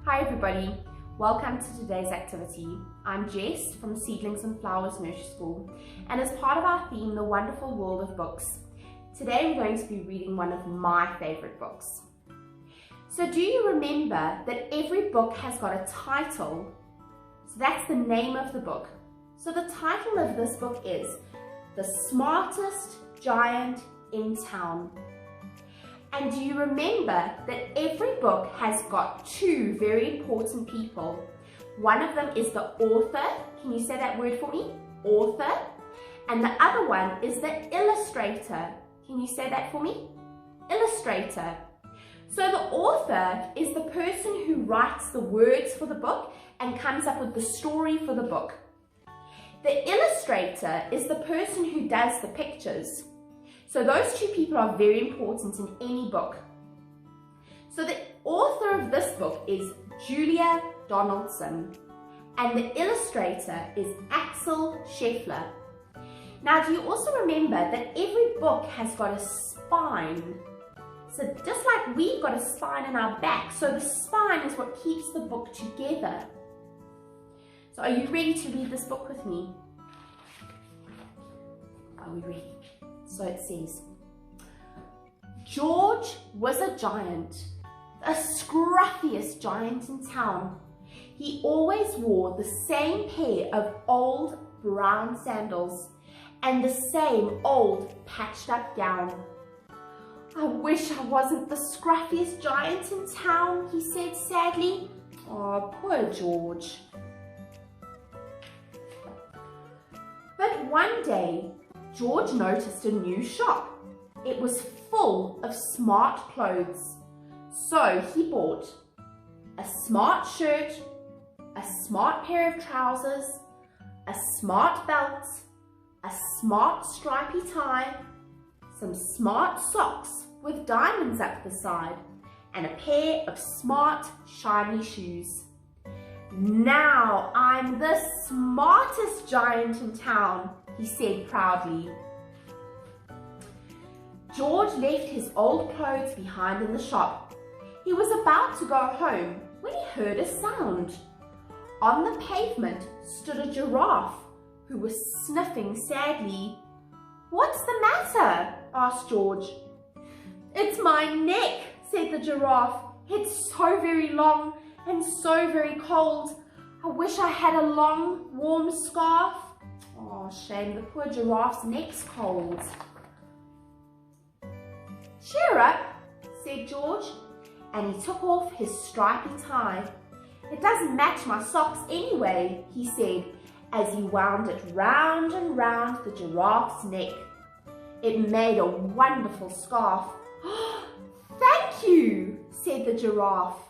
Hi everybody, welcome to today's activity. I'm Jess from Seedlings and Flowers Nursery School, and as part of our theme, The Wonderful World of Books, today we're going to be reading one of my favourite books. So do you remember that every book has got a title? So that's the name of the book. So the title of this book is The Smartest Giant in Town. And do you remember that every book has got two very important people? One of them is the author. Can you say that word for me? Author. And the other one is the illustrator. Can you say that for me? Illustrator. So the author is the person who writes the words for the book and comes up with the story for the book. The illustrator is the person who does the pictures. So those two people are very important in any book. So the author of this book is Julia Donaldson, and the illustrator is Axel Scheffler. Now, do you also remember that every book has got a spine? So just like we've got a spine in our back, so the spine is what keeps the book together. So are you ready to read this book with me? Are we ready? So it says, George was a giant, the scruffiest giant in town. He always wore the same pair of old brown sandals and the same old patched up gown. I wish I wasn't the scruffiest giant in town, he said sadly. Oh, poor George. But one day, George noticed a new shop. It was full of smart clothes. So he bought a smart shirt, a smart pair of trousers, a smart belt, a smart stripy tie, some smart socks with diamonds up the side, and a pair of smart shiny shoes. Now I'm the smartest giant in town, he said proudly. George left his old clothes behind in the shop. He was about to go home when he heard a sound. On the pavement stood a giraffe who was sniffing sadly. "What's the matter?" asked George. "It's my neck," said the giraffe. "It's so very long and so very cold. I wish I had a long, warm scarf." Oh, shame, the poor giraffe's neck's cold. "Cheer up," said George, and he took off his stripy tie. "It doesn't match my socks anyway," he said, as he wound it round and round the giraffe's neck. It made a wonderful scarf. "Thank you," said the giraffe.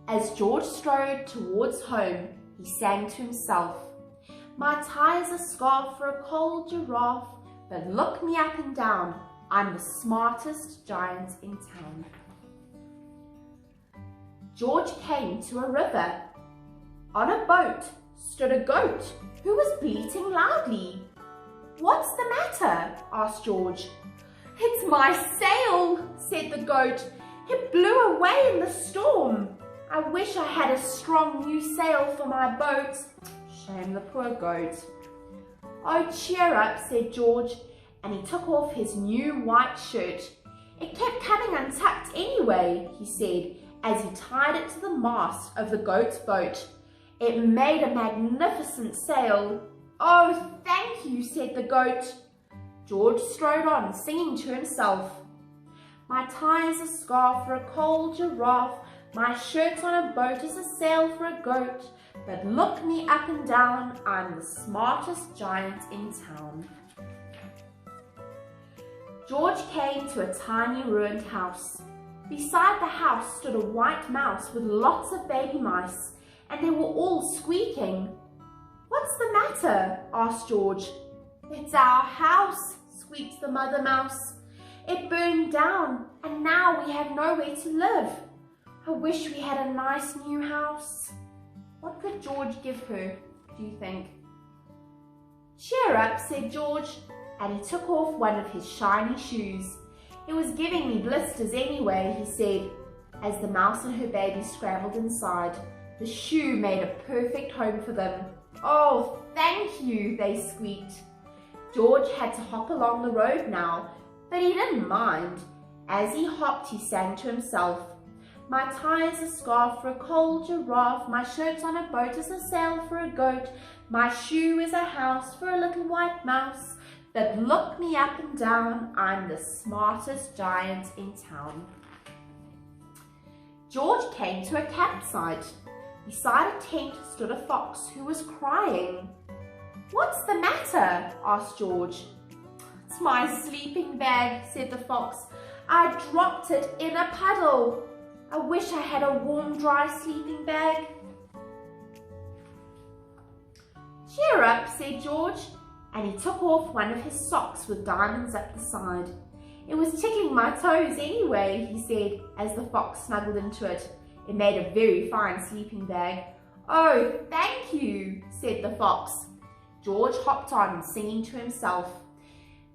As George strode towards home, he sang to himself, "My tie's a scarf for a cold giraffe, but look me up and down, I'm the smartest giant in town." George came to a river. On a boat stood a goat who was bleating loudly. "What's the matter?" asked George. "It's my sail," said the goat. "It blew away in the storm. I wish I had a strong new sail for my boat." Shame, the poor goat. "Oh, cheer up," said George, and he took off his new white shirt. "It kept coming untucked anyway," he said, as he tied it to the mast of the goat's boat. It made a magnificent sail. "Oh, thank you," said the goat. George strode on, singing to himself, "My tie's a scarf for a cold giraffe, my shirt on a boat is a sail for a goat, but look me up and down, I'm the smartest giant in town." George came to a tiny ruined house. Beside the house stood a white mouse with lots of baby mice, and they were all squeaking. "What's the matter?" asked George. "It's our house," squeaked the mother mouse. "It burned down, and now we have nowhere to live. I wish we had a nice new house." What could George give her, do you think? "Cheer up," said George, and he took off one of his shiny shoes. "It was giving me blisters anyway," he said. As the mouse and her baby scrambled inside, the shoe made a perfect home for them. "Oh, thank you," they squeaked. George had to hop along the road now, but he didn't mind. As he hopped, he sang to himself, "My tie's a scarf for a cold giraffe, my shirt's on a boat is a sail for a goat, my shoe is a house for a little white mouse, but look me up and down, I'm the smartest giant in town." George came to a campsite. Beside a tent stood a fox who was crying. "What's the matter?" asked George. "It's my sleeping bag," said the fox. "I dropped it in a puddle. I wish I had a warm, dry sleeping bag." "Cheer up," said George, and he took off one of his socks with diamonds up the side. "It was tickling my toes anyway," he said as the fox snuggled into it. It made a very fine sleeping bag. "Oh, thank you," said the fox. George hopped on, singing to himself,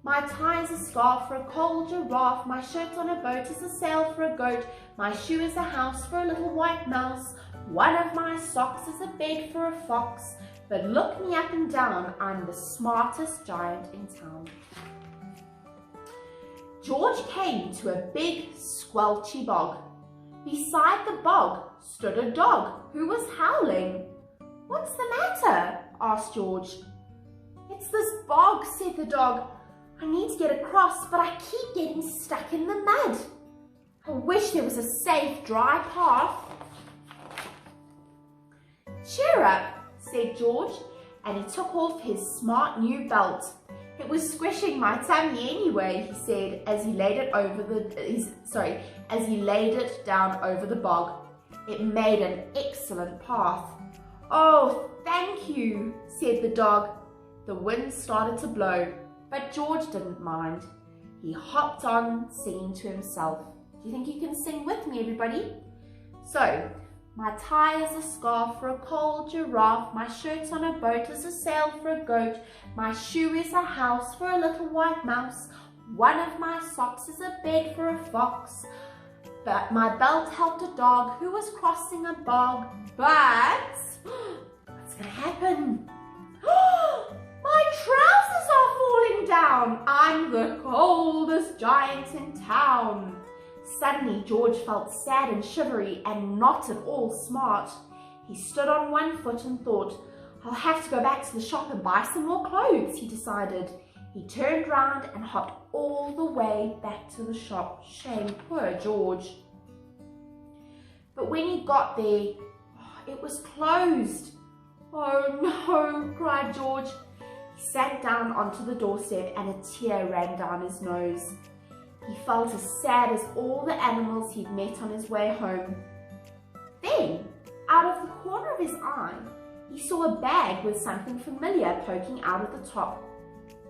"My tie's a scarf for a cold giraffe, my shirt on a boat is a sail for a goat, my shoe is a house for a little white mouse, one of my socks is a bed for a fox, but look me up and down, I'm the smartest giant in town." George came to a big, squelchy bog. Beside the bog stood a dog who was howling. "What's the matter?" asked George. "It's this bog," said the dog. "I need to get across, but I keep getting stuck in the mud. I wish there was a safe, dry path." "Cheer up," said George, and he took off his smart new belt. "It was squishing my tummy anyway," he said as he laid it down over the bog. It made an excellent path. "Oh, thank you," said the dog. The wind started to blow, but George didn't mind. He hopped on, singing to himself. Do you think you can sing with me, everybody? So, my tie is a scarf for a cold giraffe, my shirt's on a boat is a sail for a goat, my shoe is a house for a little white mouse, one of my socks is a bed for a fox, but my belt helped a dog who was crossing a bog, but what's gonna happen? My trousers are falling down! I'm the coldest giant in town! Suddenly, George felt sad and shivery and not at all smart. He stood on one foot and thought, "I'll have to go back to the shop and buy some more clothes," he decided. He turned round and hopped all the way back to the shop. Shame, poor George. But when he got there, it was closed. "Oh no," cried George. He sat down onto the doorstep and a tear ran down his nose. He felt as sad as all the animals he'd met on his way home. Then, out of the corner of his eye, he saw a bag with something familiar poking out of the top.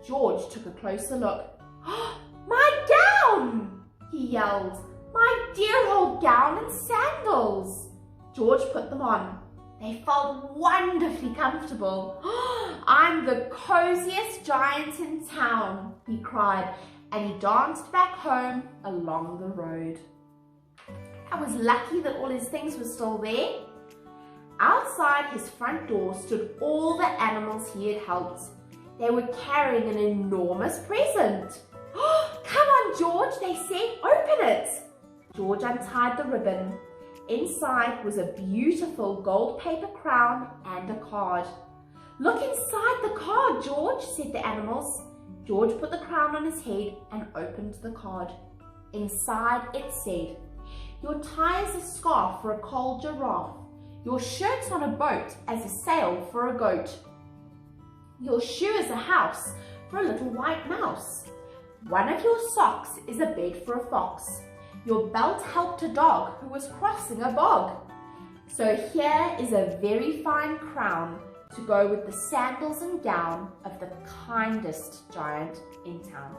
George took a closer look. "Oh, my gown!" he yelled. "My dear old gown and sandals!" George put them on. They felt wonderfully comfortable. "I'm the coziest giant in town," he cried, and he danced back home along the road. I was lucky that all his things were still there. Outside his front door stood all the animals he had helped. They were carrying an enormous present. "Come on, George," they said, "open it." George untied the ribbon. Inside was a beautiful gold paper crown and a card. "Look inside the card, George," said the animals. George put the crown on his head and opened the card. Inside it said, "Your tie is a scarf for a cold giraffe. Your shirt's on a boat as a sail for a goat. Your shoe is a house for a little white mouse. One of your socks is a bed for a fox. Your belt helped a dog who was crossing a bog. So here is a very fine crown to go with the sandals and gown of the kindest giant in town."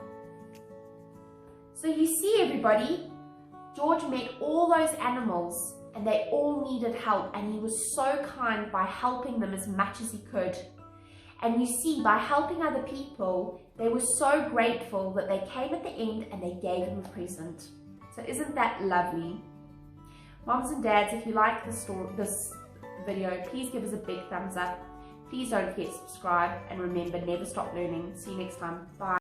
So you see, everybody, George met all those animals and they all needed help, and he was so kind by helping them as much as he could. And you see, by helping other people, they were so grateful that they came at the end and they gave him a present. So isn't that lovely? Moms and dads, if you like this video, please give us a big thumbs up. Please don't forget to subscribe, and remember, never stop learning. See you next time. Bye.